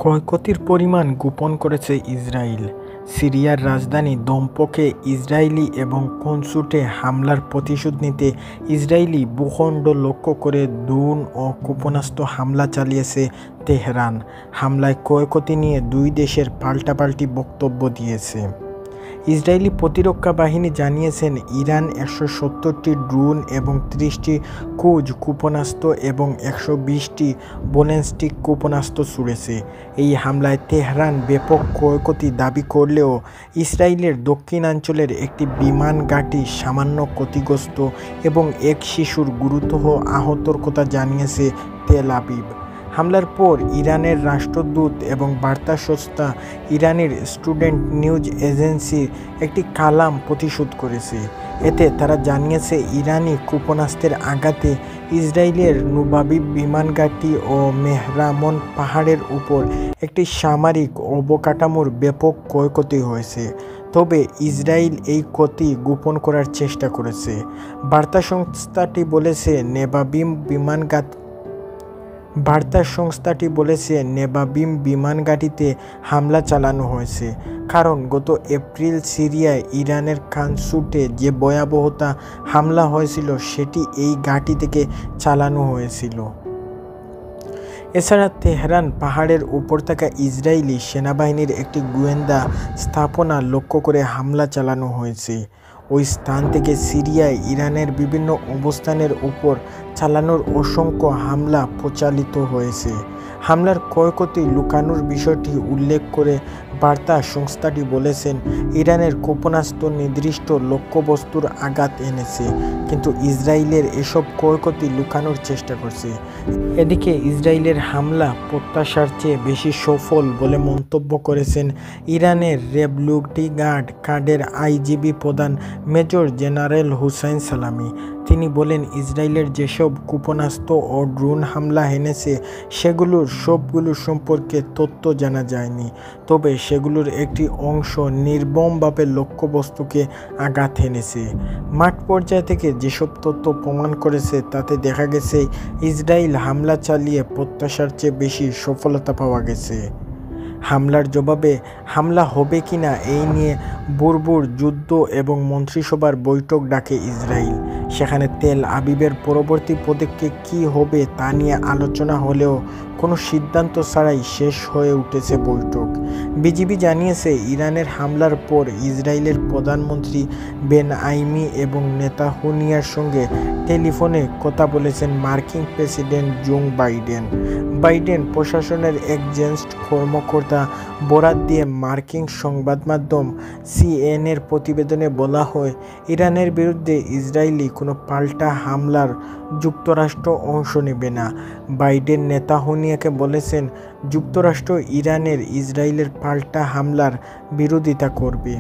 ক্ষয়ক্ষতির পরিমাণ গোপন করেছে ইসরায়েল। সিরিয়ার রাজধানী দমস্কে ইসরায়েলি এবং কনসুটে হামলার প্রতিশোধ নিতে ইসরায়েলি ভূখণ্ড লক্ষ্য করে ড্রোন ও ক্ষেপণাস্ত্র হামলা চালিয়েছে তেহরান। হামলায় ক্ষয়ক্ষতি নিয়ে দুই দেশের পাল্টাপাল্টি বক্তব্য দিয়েছে। ইসরায়েলি প্রতিরক্ষা বাহিনী জানিয়েছেন ইরান ১৭০টি ড্রোন এবং ৩০টি ক্রুজ ক্ষেপণাস্ত্র এবং ১২০টি ব্যালিস্টিক ক্ষেপণাস্ত্র ছুড়েছে। এই হামলায় তেহরান ব্যাপক ক্ষয়ক্ষতি দাবি করলেও ইসরায়েলের দক্ষিণাঞ্চলের একটি বিমান ঘাঁটি সামান্য ক্ষতিগ্রস্ত এবং এক শিশুর গুরুতর আহতর কথা জানিয়েছে তেল আবিব। হামলার পর ইরানের রাষ্ট্রদূত এবং বার্তা সংস্থা ইরানের স্টুডেন্ট নিউজ এজেন্সি একটি কালাম প্রতিশোধ করেছে। এতে তারা জানিয়েছে ইরানি ক্ষেপণাস্ত্রের আঘাতে ইসরায়েলের নুবাবি বিমান ঘাঁটি ও মেহরামন পাহাড়ের উপর একটি সামরিক অবকাঠামোর ব্যাপক ক্ষয়ক্ষতি হয়েছে। তবে ইসরায়েল এই ক্ষতি গোপন করার চেষ্টা করেছে। বার্তা সংস্থাটি বলেছে নেভাবিম বিমান ঘাঁটিতে হামলা চালানো হয়েছে, কারণ গত এপ্রিল সিরিয়ায় ইরানের কানসুটে যে ভয়াবহতা হামলা হয়েছিল সেটি এই ঘাঁটি থেকে চালানো হয়েছিল। এছাড়া তেহরান পাহাড়ের উপর থাকা ইসরায়েলি সেনাবাহিনীর একটি গোয়েন্দা স্থাপনা লক্ষ্য করে হামলা চালানো হয়েছে। ওই স্থান থেকে সিরিয়ায় ইরানের বিভিন্ন অবস্থানের উপর চালানোর অসংখ্য হামলা প্রচালিত হয়েছে। হামলার ক্ষয়ক্ষতি লুকানোর বিষয়টি উল্লেখ করে বার্তা সংস্থাটি বলেছেন, ইরানের ক্ষেপণাস্ত্র নির্দিষ্ট লক্ষ্যবস্তুর আঘাত এনেছে, কিন্তু ইসরায়েলের এসব ক্ষয়ক্ষতি লুকানোর চেষ্টা করছে। এদিকে ইসরায়েলের হামলা প্রত্যাশার চেয়ে বেশি সফল বলে মন্তব্য করেছেন ইরানের রেভলিউশনারি গার্ডের আইজিবি প্রধান মেজর জেনারেল হুসাইন সালামি। তিনি বলেন, ইসরায়েলের যেসব ক্ষেপণাস্ত্র ও ড্রোন হামলা এনেছে সেগুলোর সবগুলো সম্পর্কে তথ্য জানা যায়নি, তবে সেগুলোর একটি অংশ নির্মমভাবে লক্ষ্যবস্তুকে আঘাত এনেছে। মাঠ পর্যায় থেকে যেসব তথ্য প্রমাণ করেছে তাতে দেখা গেছে ইসরায়েল হামলা চালিয়ে প্রত্যাশার চেয়ে বেশি সফলতা পাওয়া গেছে। হামলার জবাবে হামলা হবে কিনা এই নিয়ে বুরবুর যুদ্ধ এবং মন্ত্রিসভার বৈঠক ডাকে ইসরায়েল। সেখানে তেল আবিবের পরবর্তী পদক্ষেপ কী হবে তা নিয়ে আলোচনা হলেও কোনো সিদ্ধান্ত ছাড়াই শেষ হয়ে উঠেছে বৈঠক। বিজিবি জানিয়েছে, ইরানের হামলার পর ইসরায়েলের প্রধানমন্ত্রী বেনয়ামিন এবং নেতানিয়াহুর সঙ্গে টেলিফোনে কথা বলেছেন মার্কিন প্রেসিডেন্ট জো বাইডেন। বাইডেন প্রশাসনের এক জ্যেষ্ঠ কর্মকর্তা বরাত দিয়ে মার্কিন সংবাদমাধ্যম সিএনএর প্রতিবেদনে বলা হয়, ইরানের বিরুদ্ধে ইসরায়েলি কোনো পাল্টা হামলার যুক্তরাষ্ট্র অংশ নেবে না। বাইডেন নেতানিয়াহুকে বলেছেন, যুক্তরাষ্ট্র ইরানের ইসরায়েলের পাল্টা হামলার বিরোধিতা করবে।